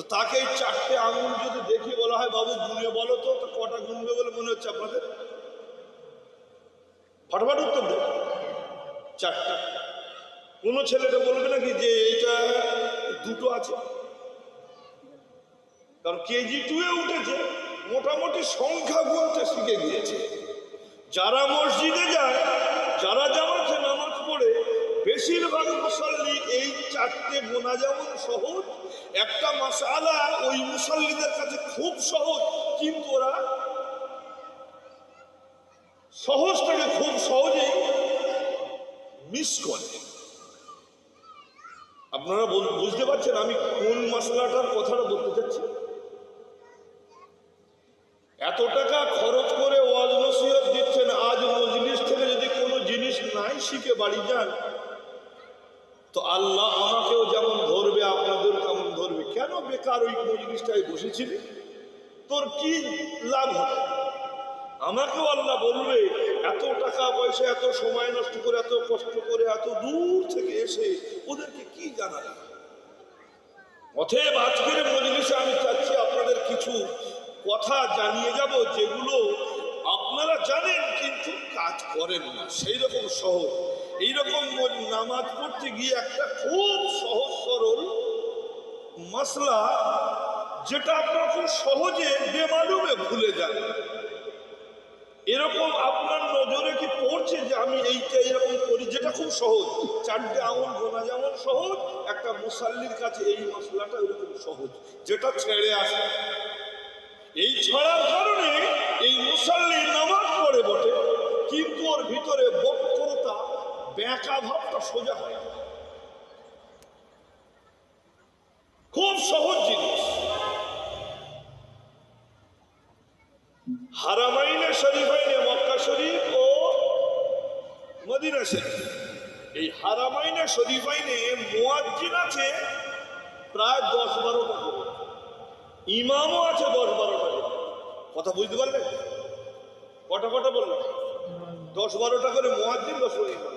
তো তাকে এই 4টে আঙুল যদি দেখি বলা হয় বাবু গুনে বলো তো কটা গুনবে বলে মনে হচ্ছে আপনাদের? ফটাফট উত্তর দেবে। 4টা। কোনো ছেলেটা বলবে নাকি যে এইটা 2টো আছে? কারণ কেজি 2-এ উঠেছে, মোটামুটি সংখ্যা গুনতে শিখে গিয়েছে। যারা মসজিদে যায়, যারা জামাতে নামাজ পড়ে, বেশিরভাগ মুসল্লি এই 4টে গোনা যেমন সহজ, একটা মাসআলা ওই মুসল্লিদের কাছে খুব সহজ, কিন্তু ওরা সহজটাকে খুব সহজেই মিস করে। আপনারা বুঝতে পারছেন আমি কোন মশলাটার কথাটা বলতে চাচ্ছি? এত টাকা খরচ করে ওয়াজ নসিহত দিচ্ছেন, আজ মজলিস থেকে যদি কোনো জিনিস নাই শিখে বাড়ি যান, তো আল্লাহ আমাকেও যেমন ধরবে আপনাদের কেমন ধরবে। কেন বেকার ওই মজলিসটায় বসেছিলি? তোর কি লাভ হবে? আমাকেও আল্লাহ বলবে এত টাকা পয়সা, এত সময় নষ্ট করে, এত কষ্ট করে, এত দূর থেকে এসে ওদেরকে কি জানাবে? অতএব আজকের মজলিসে আমি চাচ্ছি আপনাদের কিছু কথা জানিয়ে যাব যেগুলো আপনারা জানেন কিন্তু কাজ করেন না, সেই রকম সহজ। এইরকম নামাজ পড়তে গিয়ে একটা খুব সহজ সরল মাসলা, যেটা আপনারা খুব সহজে বেমালুমে ভুলে যান। এরকম আপনার নজরে কি পড়ছে যে আমি এইটা এরকম করি, যেটা খুব সহজ? 4টে আঙুল গোনা যেমন সহজ, একটা মুসাল্লির কাছে এই মশলাটা এরকম সহজ, যেটা ছেড়ে আসে। এই ছড়ার কারণে এই মুসাল্লি নামাজ পড়ে বটে, কিন্তু ওর ভিতরে বক্রতা, ব্যাকা ভাবটা সোজা হয় না। খুব সহজ জিনিস। হারামাইনে শরীফাইনে, মক্কা শরীফ ও মদিনা শরীফ, এই হারামাইনে শরীফাইনে মুয়াজ্জিন আছে প্রায় 10-12টা করে, ইমামও আছে 10-12টা করে। কথা বুঝতে পারলেন? কটা বললাম? 10-12টা করে মুয়াজ্জিন, 10 ইমাম।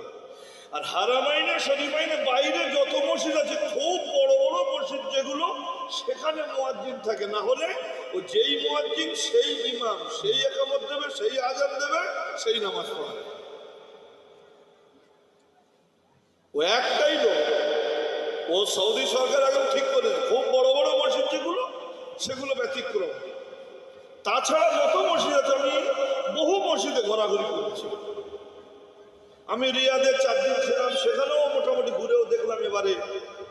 আর হারামাইনে শরীফাইনে বাইরে যত মসজিদ আছে, খুব বড় বড় মসজিদ যেগুলো, সেখানে মুয়াজ্জিন থাকে। না হলে ও যেই মুয়াজ্জিন সেই ইমাম, সেই একামত দেবে, সেই আজান দেবে, সেই নামাজ পড়াবে। ও একটাই লোক। ও সৌদি সরকার এখন ঠিক করেছে খুব বড় বড় মসজিদ যেগুলো, সেগুলো ব্যতিক্রম। তাছাড়া যত মসজিদ আছে, আমি বহু মসজিদে ঘোরাঘুরি করেছি। আমি রিয়াদে 4 দিন ছিলাম, সেখানেও মোটামুটি ঘুরেও দেখলাম এবারে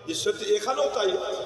যে সত্যি এখানেও তাই আছে।